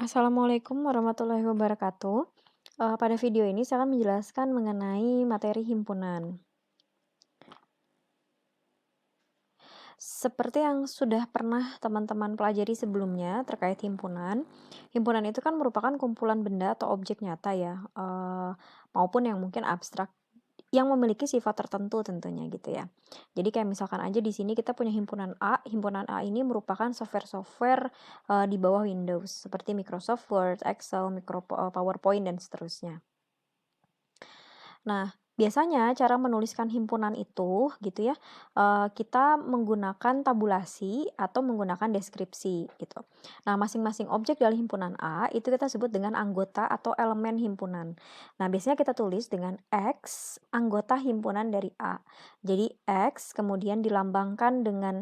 Assalamualaikum warahmatullahi wabarakatuh. Pada video ini saya akan menjelaskan mengenai materi himpunan. Seperti yang sudah pernah teman-teman pelajari sebelumnya terkait himpunan, himpunan itu kan merupakan kumpulan benda atau objek nyata ya, maupun yang mungkin abstrak yang memiliki sifat tertentu tentunya gitu ya. Jadi kayak misalkan aja di sini kita punya himpunan A ini merupakan software-software, di bawah Windows seperti Microsoft Word, Excel, PowerPoint dan seterusnya. Nah, biasanya cara menuliskan himpunan itu gitu ya, kita menggunakan tabulasi atau menggunakan deskripsi gitu. Nah, masing-masing objek dari himpunan A itu kita sebut dengan anggota atau elemen himpunan. Nah, biasanya kita tulis dengan X anggota himpunan dari A. Jadi X kemudian dilambangkan dengan,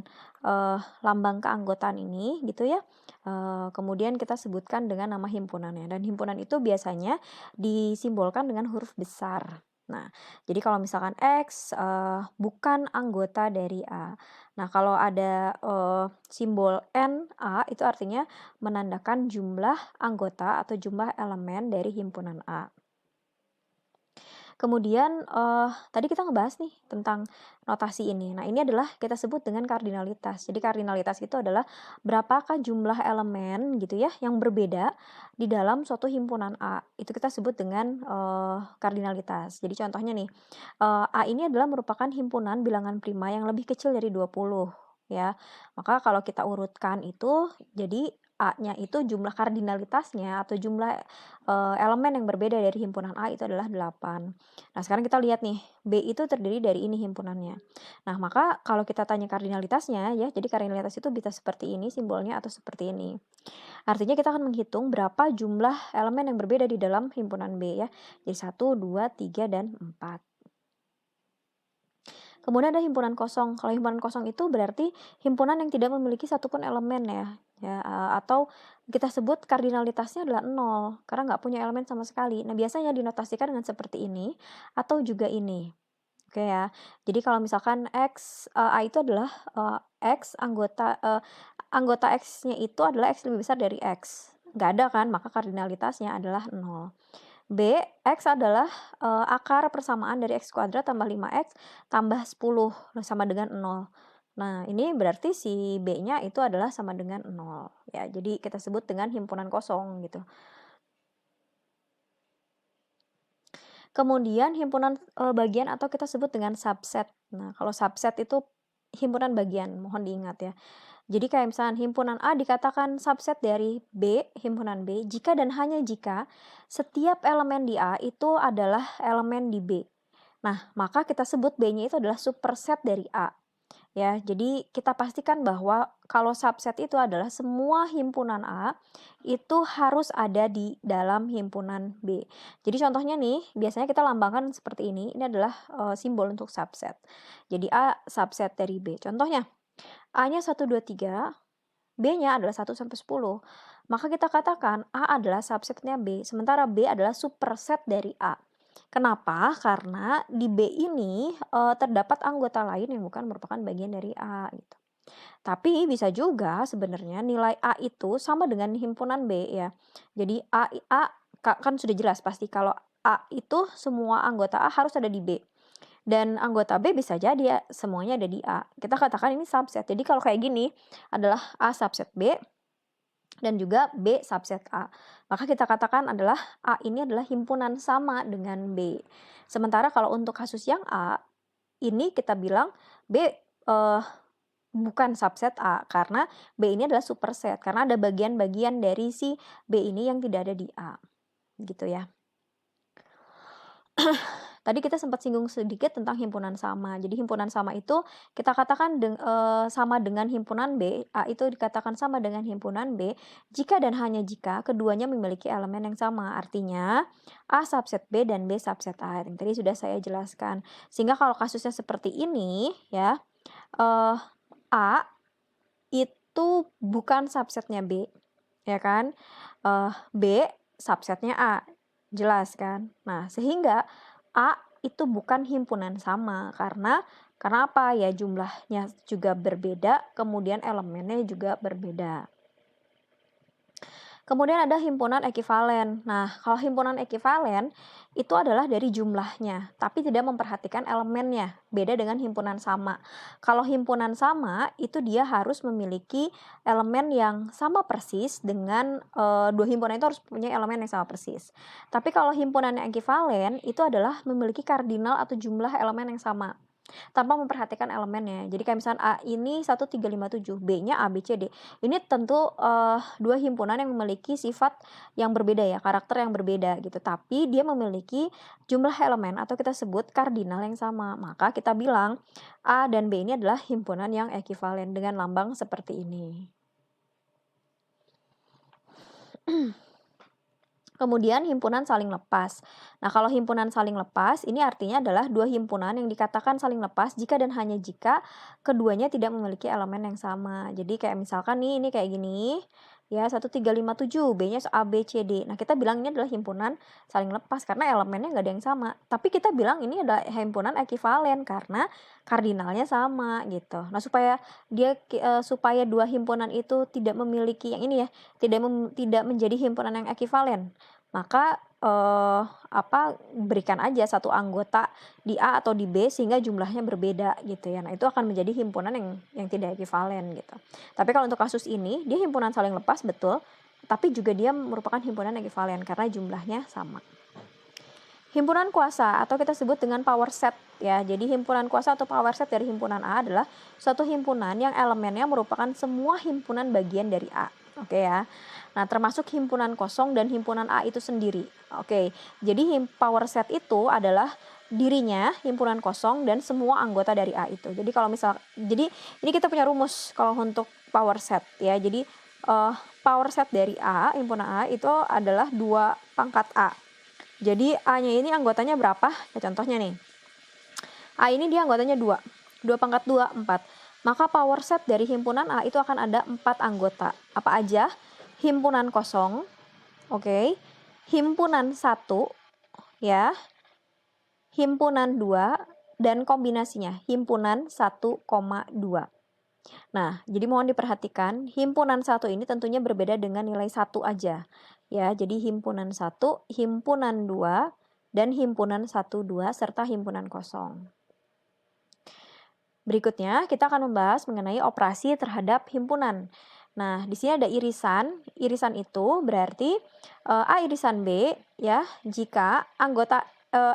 lambang keanggotaan ini gitu ya, kemudian kita sebutkan dengan nama himpunannya dan himpunan itu biasanya disimbolkan dengan huruf besar. Nah, jadi kalau misalkan X, bukan anggota dari A. Nah, kalau ada, simbol NA itu artinya menandakan jumlah anggota atau jumlah elemen dari himpunan A. Kemudian, tadi kita ngebahas nih tentang notasi ini. Nah, ini adalah kita sebut dengan kardinalitas. Jadi kardinalitas itu adalah berapakah jumlah elemen gitu ya yang berbeda di dalam suatu himpunan A. Itu kita sebut dengan, kardinalitas. Jadi contohnya nih, A ini adalah merupakan himpunan bilangan prima yang lebih kecil dari 20 ya. Maka kalau kita urutkan itu jadi A-nya itu jumlah kardinalitasnya atau jumlah, elemen yang berbeda dari himpunan A itu adalah 8. Nah, sekarang kita lihat nih, B itu terdiri dari ini himpunannya. Nah, maka kalau kita tanya kardinalitasnya ya, jadi kardinalitas itu bisa seperti ini simbolnya atau seperti ini. Artinya kita akan menghitung berapa jumlah elemen yang berbeda di dalam himpunan B ya. Jadi 1, 2, 3 dan 4. Kemudian ada himpunan kosong. Kalau himpunan kosong itu berarti himpunan yang tidak memiliki satupun elemen ya, atau kita sebut kardinalitasnya adalah 0 karena nggak punya elemen sama sekali. Nah, biasanya dinotasikan dengan seperti ini atau juga ini. Oke ya. Jadi kalau misalkan A itu adalah, anggota X-nya itu adalah X lebih besar dari X. Nggak ada kan, maka kardinalitasnya adalah 0. B, X adalah, akar persamaan dari X kuadrat tambah 5X tambah 10 sama dengan 0. Nah, ini berarti si B-nya itu adalah sama dengan 0 ya. Jadi kita sebut dengan himpunan kosong gitu. Kemudian himpunan, bagian atau kita sebut dengan subset. Nah, kalau subset itu himpunan bagian, mohon diingat ya. Jadi kayak misalnya himpunan A dikatakan subset dari B, himpunan B, jika dan hanya jika setiap elemen di A itu adalah elemen di B. Nah, maka kita sebut B-nya itu adalah superset dari A. Ya, jadi kita pastikan bahwa kalau subset itu adalah semua himpunan A itu harus ada di dalam himpunan B. Jadi contohnya nih, biasanya kita lambangkan seperti ini. Ini adalah simbol untuk subset. Jadi A subset dari B. Contohnya, A-nya 1, 2, 3, B-nya adalah 1 sampai 10. Maka kita katakan A adalah subsetnya B, sementara B adalah superset dari A. Kenapa? Karena di B ini, terdapat anggota lain yang bukan merupakan bagian dari A gitu. Tapi bisa juga sebenarnya nilai A itu sama dengan himpunan B ya. Jadi kan sudah jelas pasti kalau A itu semua anggota A harus ada di B. Dan anggota B bisa jadi ya semuanya ada di A. Kita katakan ini subset. Jadi kalau kayak gini adalah A subset B dan juga B subset A. Maka kita katakan adalah A ini adalah himpunan sama dengan B. Sementara kalau untuk kasus yang A, ini kita bilang B bukan subset A karena B ini adalah superset karena ada bagian-bagian dari si B ini yang tidak ada di A. Gitu ya. Tadi kita sempat singgung sedikit tentang himpunan sama. Jadi himpunan sama itu kita katakan sama dengan himpunan B, A itu dikatakan sama dengan himpunan B jika dan hanya jika keduanya memiliki elemen yang sama. Artinya A subset B dan B subset A. Yang tadi sudah saya jelaskan. Sehingga kalau kasusnya seperti ini ya, eh, A itu bukan subsetnya B, ya kan? B subsetnya A, jelas kan? Nah, sehingga A itu bukan himpunan sama karena apa? Ya jumlahnya juga berbeda, kemudian elemennya juga berbeda. Kemudian ada himpunan ekivalen. Nah, kalau himpunan ekivalen itu adalah dari jumlahnya, tapi tidak memperhatikan elemennya. Beda dengan himpunan sama. Kalau himpunan sama, itu dia harus memiliki elemen yang sama persis dengan dua himpunan itu harus punya elemen yang sama persis. Tapi kalau himpunan yang ekivalen itu adalah memiliki kardinal atau jumlah elemen yang sama tanpa memperhatikan elemennya. Jadi kayak misalnya A ini 1357, B-nya A, B, C, D. Ini tentu dua himpunan yang memiliki sifat yang berbeda ya, karakter yang berbeda gitu. Tapi dia memiliki jumlah elemen atau kita sebut kardinal yang sama. Maka kita bilang A dan B ini adalah himpunan yang ekivalen dengan lambang seperti ini. Kemudian himpunan saling lepas. Nah, kalau himpunan saling lepas, ini artinya adalah dua himpunan yang dikatakan saling lepas jika dan hanya jika keduanya tidak memiliki elemen yang sama. Jadi kayak misalkan nih, ini kayak gini, ya 1357, B-nya A, B, C, D. Nah, kita bilang ini adalah himpunan saling lepas karena elemennya nggak ada yang sama. Tapi kita bilang ini adalah himpunan ekivalen karena kardinalnya sama gitu. Nah, supaya dua himpunan itu tidak memiliki yang ini ya, tidak menjadi himpunan yang ekivalen, maka berikan aja satu anggota di A atau di B sehingga jumlahnya berbeda gitu ya. Nah, itu akan menjadi himpunan yang tidak ekivalen gitu. Tapi kalau untuk kasus ini dia himpunan saling lepas betul, tapi juga dia merupakan himpunan ekivalen karena jumlahnya sama. Himpunan kuasa atau kita sebut dengan power set ya. Jadi himpunan kuasa atau power set dari himpunan A adalah suatu himpunan yang elemennya merupakan semua himpunan bagian dari A. Oke ya. Nah, termasuk himpunan kosong dan himpunan A itu sendiri. Oke. Jadi power set itu adalah dirinya himpunan kosong dan semua anggota dari A itu. Jadi ini kita punya rumus kalau untuk power set ya. Jadi power set dari A, himpunan A itu adalah 2 pangkat A. Jadi A-nya ini anggotanya berapa? Ya, contohnya nih. A ini dia anggotanya 2. 2 pangkat 2, 4. Maka power set dari himpunan A itu akan ada 4 anggota. Apa aja? Himpunan kosong. Oke. Himpunan 1 ya. Himpunan 2 dan kombinasinya himpunan 1,2. Nah, jadi mohon diperhatikan, himpunan 1 ini tentunya berbeda dengan nilai 1 aja. Ya, jadi himpunan 1, himpunan 2, dan himpunan 1, 2, serta himpunan kosong. Berikutnya, kita akan membahas mengenai operasi terhadap himpunan. Nah, di sini ada irisan. Irisan itu berarti A irisan B ya, jika anggota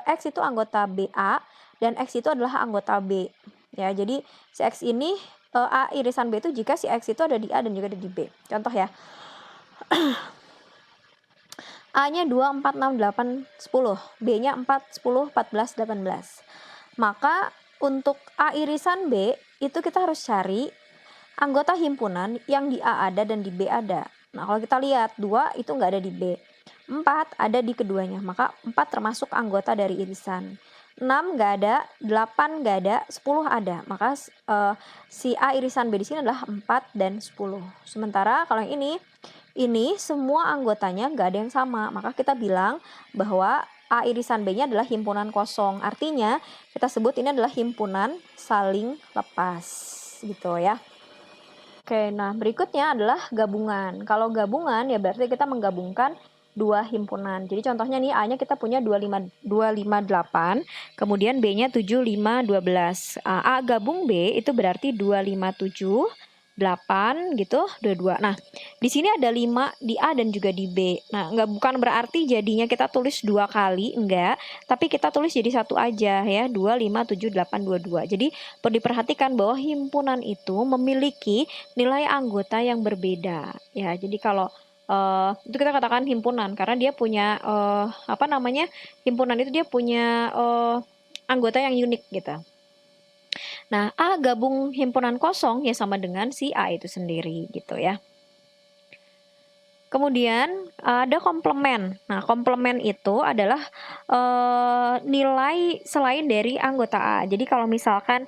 X itu anggota BA dan X itu adalah anggota B. Ya, jadi si X ini A irisan B itu jika si X itu ada di A dan juga ada di B. Contoh ya. A-nya 2, 4, 6, 8, 10. B-nya 4, 10, 14, 18. Maka untuk A irisan B itu kita harus cari anggota himpunan yang di A ada dan di B ada. Nah, kalau kita lihat 2 itu nggak ada di B. 4 ada di keduanya, maka 4 termasuk anggota dari irisan. 6 nggak ada, 8 nggak ada, 10 ada. Maka si A irisan B di sini adalah 4 dan 10. Sementara kalau yang ini semua anggotanya nggak ada yang sama. Maka kita bilang bahwa A irisan B-nya adalah himpunan kosong. Artinya kita sebut ini adalah himpunan saling lepas gitu ya. Oke, nah berikutnya adalah gabungan. Kalau gabungan ya berarti kita menggabungkan dua himpunan. Jadi contohnya nih A-nya kita punya 258, kemudian B-nya 7512. A gabung B itu berarti 257, 8 gitu, 22. Nah, di sini ada 5 di A dan juga di B. Nah, bukan berarti jadinya kita tulis 2 kali, enggak. Tapi kita tulis jadi satu aja ya, 2, 5, 7, 8, 22. Jadi perlu diperhatikan bahwa himpunan itu memiliki nilai anggota yang berbeda. Ya, jadi kalau itu kita katakan himpunan karena dia punya himpunan itu dia punya anggota yang unik gitu. Nah, A gabung himpunan kosong ya sama dengan si A itu sendiri gitu ya. Kemudian ada komplement. Nah, komplement itu adalah nilai selain dari anggota A. Jadi kalau misalkan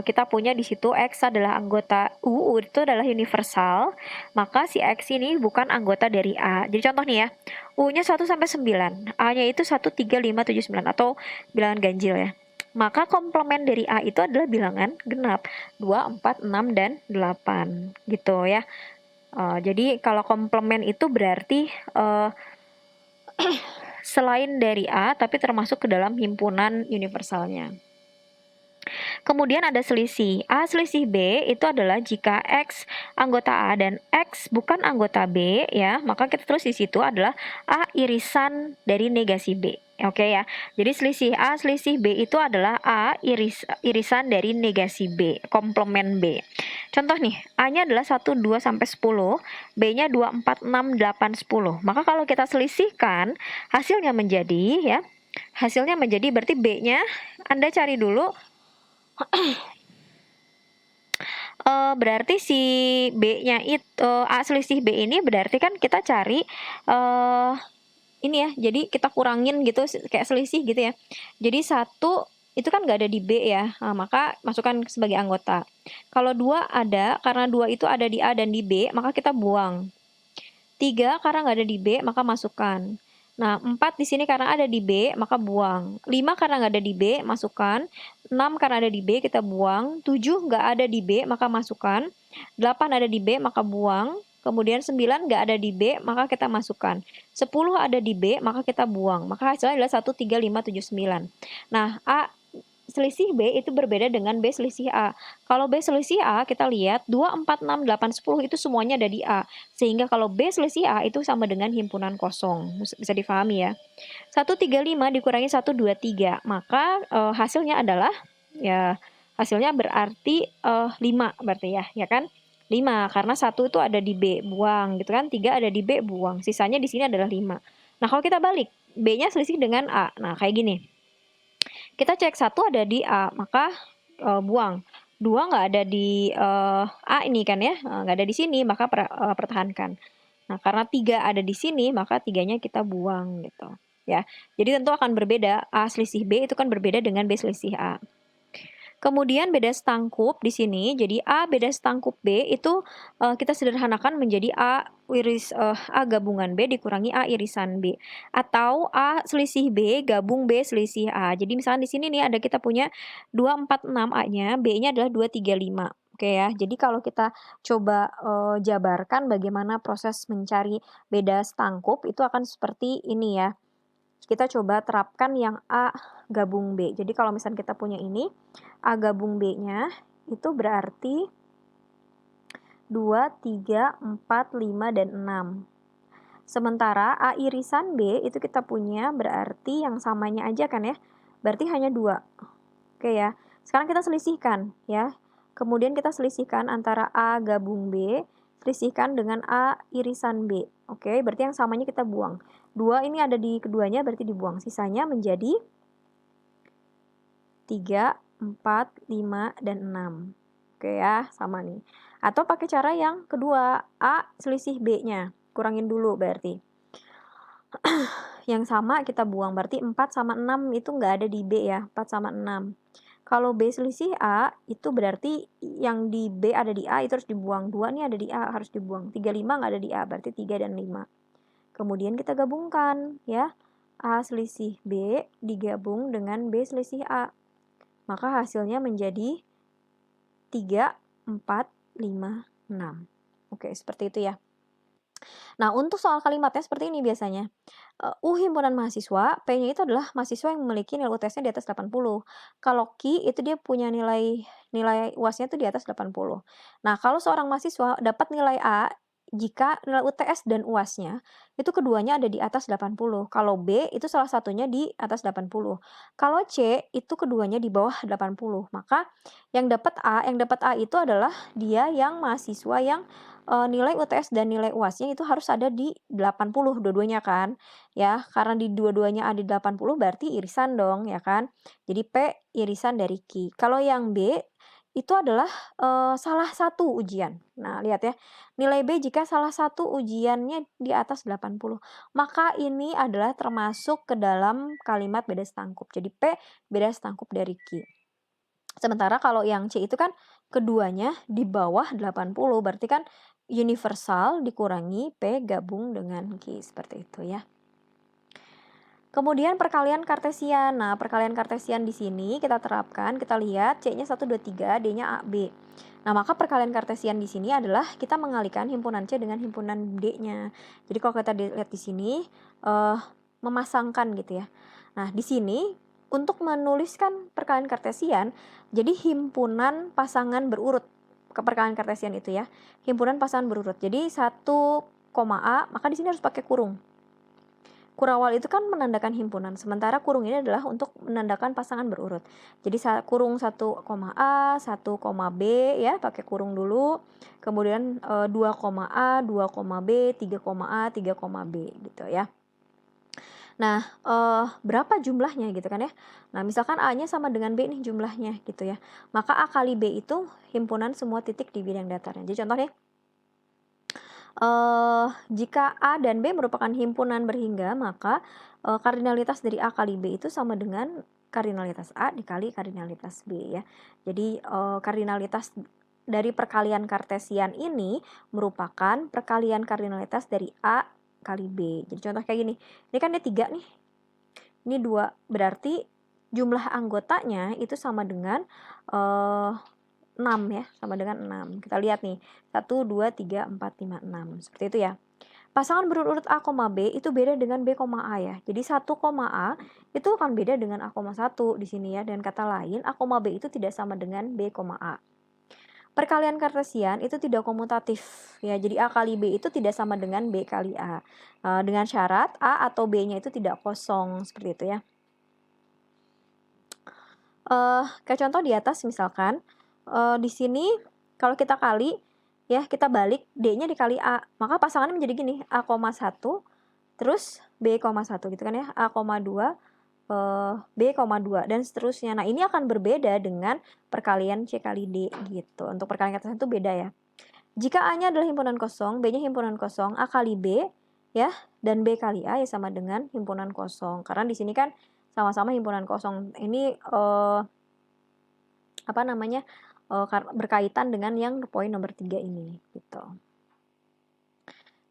kita punya di situ X adalah anggota U itu adalah universal, maka si X ini bukan anggota dari A. Jadi contoh nih ya, U-nya 1 sampai 9, A-nya itu 1, 3, 5, 7, 9 atau bilangan ganjil ya. Maka komplement dari A itu adalah bilangan genap 2, 4, 6, dan 8 gitu ya. Jadi kalau komplement itu berarti selain dari A tapi termasuk ke dalam himpunan universalnya. Kemudian ada selisih. A selisih B itu adalah jika X anggota A dan X bukan anggota B ya, maka kita terus di situ adalah A irisan dari negasi B. Oke ya. Jadi selisih A selisih B itu adalah A irisan dari negasi B, komplement B. Contoh nih, A-nya adalah 1 2 sampai 10, B-nya 2 4 6 8 10. Maka kalau kita selisihkan hasilnya menjadi ya, hasilnya menjadi berarti B-nya Anda cari dulu berarti si B-nya itu A selisih B ini berarti kan kita cari ini ya, jadi kita kurangin gitu kayak selisih gitu ya. Jadi 1 itu kan nggak ada di B ya, maka masukkan sebagai anggota. Kalau 2 ada, karena 2 itu ada di A dan di B, maka kita buang. 3 karena nggak ada di B, maka masukkan. Nah, 4 di sini karena ada di B, maka buang. 5 karena nggak ada di B, masukkan. 6 karena ada di B, kita buang. 7 nggak ada di B, maka masukkan. 8 ada di B, maka buang. Kemudian 9 nggak ada di B, maka kita masukkan. 10 ada di B, maka kita buang. Maka hasilnya adalah 1, 3, 5, 7, 9. Nah, A selisih B itu berbeda dengan B selisih A. Kalau B selisih A, kita lihat 2, 4, 6, 8, 10 itu semuanya ada di A. Sehingga kalau B selisih A itu sama dengan himpunan kosong. Bisa difahami ya. 1, 3, 5 dikurangi 1, 2, 3. Maka hasilnya adalah, ya hasilnya berarti 5 berarti ya kan? 5, karena 1 itu ada di B, buang gitu kan. 3 ada di B, buang. Sisanya di sini adalah 5. Nah, kalau kita balik, B-nya selisih dengan A. Nah, kayak gini. Kita cek 1 ada di A, maka buang. 2 nggak ada di A ini kan ya, nggak ada di sini, maka pertahankan. Nah, karena 3 ada di sini, maka 3-nya kita buang gitu ya. Jadi tentu akan berbeda, A selisih B itu kan berbeda dengan B selisih A. Kemudian beda setangkup di sini, jadi A beda setangkup B itu kita sederhanakan menjadi A gabungan B dikurangi A irisan B, atau A selisih B gabung B selisih A. Jadi misalnya di sini nih ada kita punya 2, 4, 6 A-nya, B-nya adalah 2, 3, 5. Oke ya, jadi kalau kita coba jabarkan bagaimana proses mencari beda setangkup itu akan seperti ini ya. Kita coba terapkan yang A gabung B. Jadi kalau misalnya kita punya ini, A gabung B-nya itu berarti 2, 3, 4, 5, dan 6. Sementara A irisan B itu kita punya berarti yang samanya aja kan ya. Berarti hanya 2. Oke ya. Sekarang kita selisihkan ya. Kemudian kita selisihkan antara A gabung B, selisihkan dengan A irisan B. Oke, berarti yang samanya kita buang. 2 ini ada di keduanya berarti dibuang. Sisanya menjadi 3, 4, 5, dan 6. Oke ya, sama nih. Atau pakai cara yang kedua, A selisih B-nya. Kurangin dulu berarti. Yang sama kita buang, berarti 4 sama 6 itu nggak ada di B ya, 4 sama 6. Kalau B selisih A, itu berarti yang di B ada di A itu harus dibuang. 2 nih ada di A, harus dibuang. 3, 5 nggak ada di A, berarti 3 dan 5. Kemudian kita gabungkan ya. A selisih B digabung dengan B selisih A. Maka hasilnya menjadi 3, 4, 5, 6. Oke, seperti itu ya. Nah, untuk soal kalimatnya seperti ini biasanya. U himpunan mahasiswa, P-nya itu adalah mahasiswa yang memiliki nilai UTS-nya di atas 80. Kalau Q itu dia punya nilai UAS-nya itu di atas 80. Nah, kalau seorang mahasiswa dapat nilai A jika nilai UTS dan UAS-nya itu keduanya ada di atas 80. Kalau B itu salah satunya di atas 80. Kalau C itu keduanya di bawah 80. Maka yang dapat A itu adalah dia yang mahasiswa yang nilai UTS dan nilai UAS-nya itu harus ada di 80 dua-duanya kan. Ya, karena di dua-duanya ada di 80 berarti irisan dong ya kan. Jadi P irisan dari Q. Kalau yang B itu adalah salah satu ujian. Nah, lihat ya. Nilai B jika salah satu ujiannya di atas 80, maka ini adalah termasuk ke dalam kalimat beda setangkup. Jadi P beda setangkup dari Q. Sementara kalau yang C itu kan keduanya di bawah 80, berarti kan universal dikurangi P gabung dengan Q, seperti itu ya. Kemudian perkalian kartesian. Nah, perkalian kartesian di sini kita terapkan, kita lihat C-nya 1, 2, 3, D-nya A, B. Nah, maka perkalian kartesian di sini adalah kita mengalihkan himpunan C dengan himpunan D-nya. Jadi kalau kita lihat di sini memasangkan gitu ya. Nah, di sini untuk menuliskan perkalian kartesian, jadi himpunan pasangan berurut ke perkalian kartesian itu ya. Himpunan pasangan berurut. Jadi 1, A, maka di sini harus pakai kurung. Kurawal itu kan menandakan himpunan, sementara kurung ini adalah untuk menandakan pasangan berurut. Jadi kurung 1, A, 1, B ya, pakai kurung dulu. Kemudian 2, A, 2, B, 3, A, 3, B gitu ya. Nah, berapa jumlahnya gitu kan ya. Nah, misalkan A-nya sama dengan B nih jumlahnya gitu ya. Maka A kali B itu himpunan semua titik di bidang datarnya. Jadi contoh nih, jika A dan B merupakan himpunan berhingga, maka kardinalitas dari A kali B itu sama dengan kardinalitas A dikali kardinalitas B ya. Jadi kardinalitas dari perkalian kartesian ini merupakan perkalian kardinalitas dari A kali B. Jadi contoh kayak gini, ini kan dia 3 nih, ini 2, berarti jumlah anggotanya itu sama dengan 6 ya, sama dengan 6. Kita lihat nih, 1, 2, 3, 4, 5, 6. Seperti itu ya. Pasangan berurut A, B itu beda dengan B, A ya. Jadi 1, A itu akan beda dengan A, 1 di sini ya. Dan kata lain, A, B itu tidak sama dengan B, A. Perkalian kartesian itu tidak komutatif ya. Jadi A kali B itu tidak sama dengan B kali A. Dengan syarat A atau B-nya itu tidak kosong, seperti itu ya. Kayak contoh di atas misalkan, di sini kalau kita kali ya, kita balik D-nya dikali A, maka pasangannya menjadi gini, A, 1 terus B, 1 gitu kan ya, A, 2 B, 2 dan seterusnya. Nah, ini akan berbeda dengan perkalian C kali D gitu. Untuk perkalian kartesian itu beda ya. Jika A-nya adalah himpunan kosong, B-nya himpunan kosong, A kali B ya, dan B kali A ya sama dengan himpunan kosong. Karena di sini kan sama-sama himpunan kosong. Ini apa namanya? Berkaitan dengan yang poin nomor 3 ini gitu.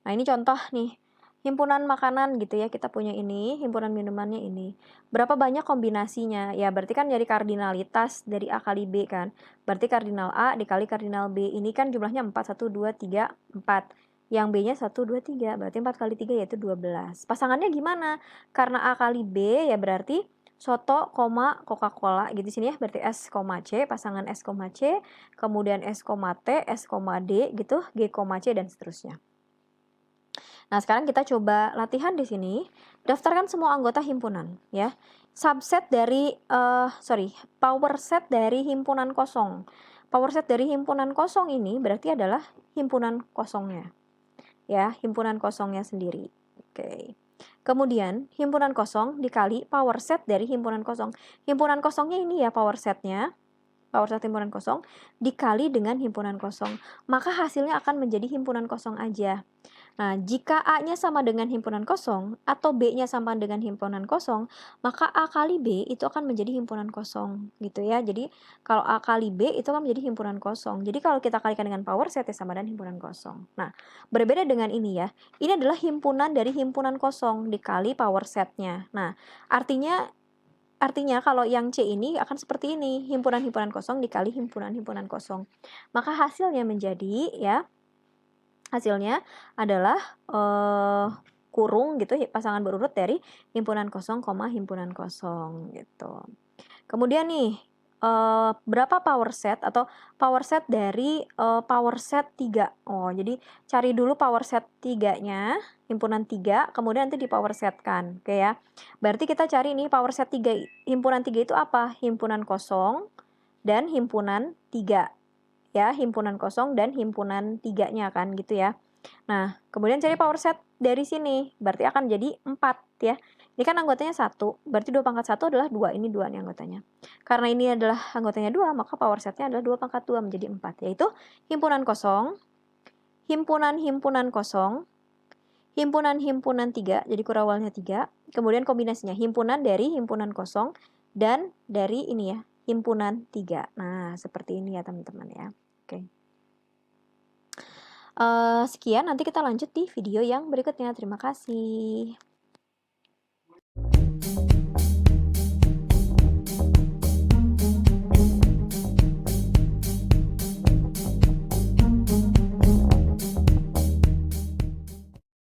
Nah, ini contoh nih. Himpunan makanan gitu ya, kita punya ini, himpunan minumannya ini. Berapa banyak kombinasinya? Ya, berarti kan dari kardinalitas dari A kali B kan. Berarti kardinal A dikali kardinal B. Ini kan jumlahnya 4, 1, 2, 3, 4. Yang B-nya 1, 2, 3. Berarti 4 kali 3 yaitu 12. Pasangannya gimana? Karena A kali B ya berarti soto, Coca-Cola gitu sini ya. Berarti S, C, pasangan S, C, kemudian S, T, S, D gitu, G, C dan seterusnya. Nah, sekarang kita coba latihan di sini. Daftarkan semua anggota himpunan ya. Subset dari power set dari himpunan kosong. Power set dari himpunan kosong ini berarti adalah himpunan kosongnya. Ya, himpunan kosongnya sendiri. Oke. Kemudian himpunan kosong dikali power set dari himpunan kosong. Himpunan kosongnya ini ya power setnya. Power set himpunan kosong dikali dengan himpunan kosong. Maka hasilnya akan menjadi himpunan kosong aja. Nah, jika A-nya sama dengan himpunan kosong atau B-nya sama dengan himpunan kosong, maka A kali B itu akan menjadi himpunan kosong gitu ya. Jadi kalau A kali B itu akan menjadi himpunan kosong. Jadi kalau kita kalikan dengan power set sama dengan himpunan kosong. Nah, berbeda dengan ini ya. Ini adalah himpunan dari himpunan kosong dikali power setnya. Nah, artinya kalau yang C ini akan seperti ini, himpunan-himpunan kosong dikali himpunan-himpunan kosong. Maka hasilnya menjadi ya, hasilnya adalah kurung gitu, pasangan berurut dari himpunan kosong, himpunan kosong gitu. Kemudian nih, berapa power set atau power set dari power set 3. Oh, jadi cari dulu power set 3-nya, himpunan 3, kemudian nanti di power setkan. Oke ya. Berarti kita cari nih power set 3, himpunan 3 itu apa? Himpunan kosong dan himpunan 3. Ya, himpunan kosong dan himpunan 3-nya kan gitu ya. Nah, kemudian cari power set dari sini, berarti akan jadi 4 ya. Ini kan anggotanya 1, berarti 2 pangkat 1 adalah 2, ini 2 nih anggotanya. Karena ini adalah anggotanya 2, maka power setnya adalah 2 pangkat 2 menjadi 4, yaitu himpunan kosong, himpunan-himpunan kosong, himpunan-himpunan 3, jadi kurawalnya 3, kemudian kombinasinya himpunan dari himpunan kosong dan dari ini ya, himpunan 3. Nah, seperti ini ya teman-teman ya. Oke. Sekian, nanti kita lanjut di video yang berikutnya. Terima kasih.